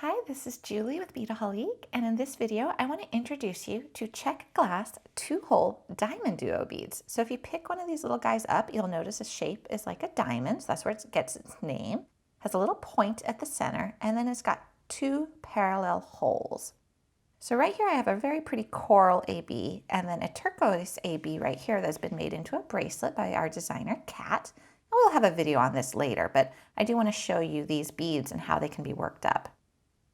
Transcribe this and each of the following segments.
Hi, this is Julie with Beadaholique, and in this video I want to introduce you to Czech glass 2-hole DiamonDuo beads. So if you pick one of these little guys up, you'll notice the shape is like a diamond, so that's where it gets its name. It has a little point at the center, and then it's got 2 parallel holes. So right here I have a very pretty coral AB, and then a turquoise AB right here that's been made into a bracelet by our designer, Kat. We'll have a video on this later, but I do want to show you these beads and how they can be worked up.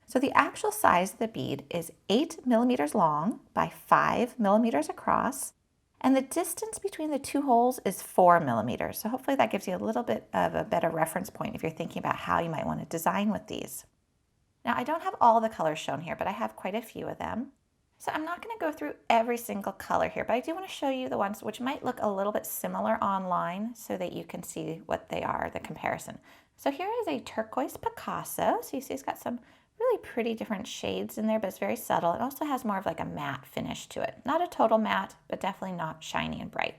So the actual size of the bead is 8 millimeters long by 5 millimeters across, and the distance between the 2 holes is 4 millimeters. So hopefully that gives you a little bit of a better reference point if you're thinking about how you might want to design with these. Now I don't have all the colors shown here, but I have quite a few of them. So I'm not going to go through every single color here, but I do want to show you the ones which might look a little bit similar online so that you can see what they are, the comparison. So here is a Turquoise Picasso. So you see it's got some really pretty different shades in there, but it's very subtle. It also has more of like a matte finish to it. Not a total matte, but definitely not shiny and bright.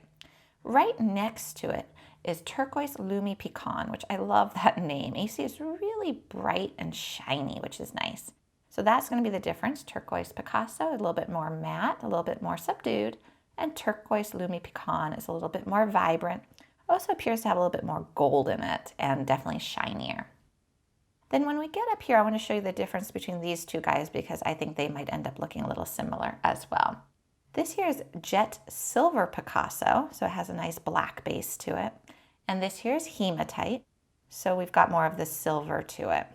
Right next to it is Turquoise Picasso, which I love that name. You see it's really bright and shiny, which is nice. So that's going to be the difference. Turquoise Picasso, a little bit more matte, a little bit more subdued, and Turquoise Picasso is a little bit more vibrant. Also appears to have a little bit more gold in it and definitely shinier. Then when we get up here, I want to show you the difference between these two guys because I think they might end up looking a little similar as well. This here is Jet Silver Picasso, so it has a nice black base to it. And this here is Hematite, so we've got more of the silver to it.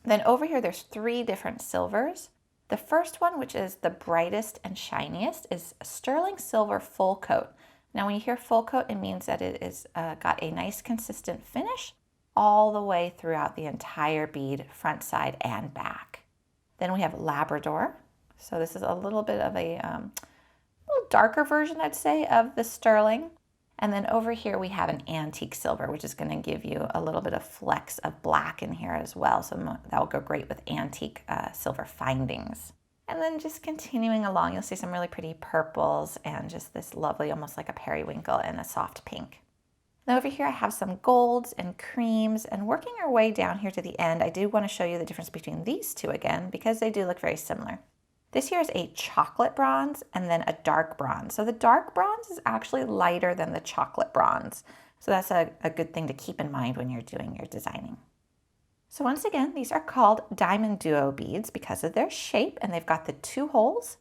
Then over here, there's 3 different silvers. The first one, which is the brightest and shiniest, is sterling silver full coat. Now when you hear full coat, it means that it is got a nice consistent finish all the way throughout the entire bead, front, side, and back. Then we have Labrador. So this is a little bit of a little darker version, I'd say, of the sterling. And then over here we have an antique silver, which is going to give you a little bit of flecks of black in here as well. So that will go great with antique silver findings. And then just continuing along, you'll see some really pretty purples and just this lovely, almost like a periwinkle and a soft pink. Now over here I have some golds and creams, and working our way down here to the end, I do want to show you the difference between these two again because they do look very similar. This here is a chocolate bronze and then a dark bronze. So the dark bronze is actually lighter than the chocolate bronze. So that's a good thing to keep in mind when you're doing your designing. So once again, these are called DiamonDuo beads because of their shape, and they've got the 2 holes.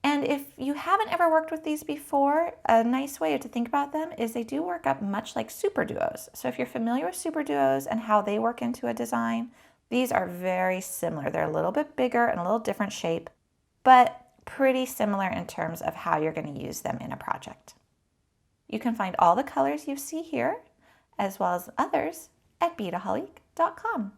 And if you haven't ever worked with these before, a nice way to think about them is they do work up much like super duos. So if you're familiar with super duos and how they work into a design, these are very similar. They're a little bit bigger and a little different shape, but pretty similar in terms of how you're going to use them in a project. You can find all the colors you see here, as well as others, at Beadaholique.com.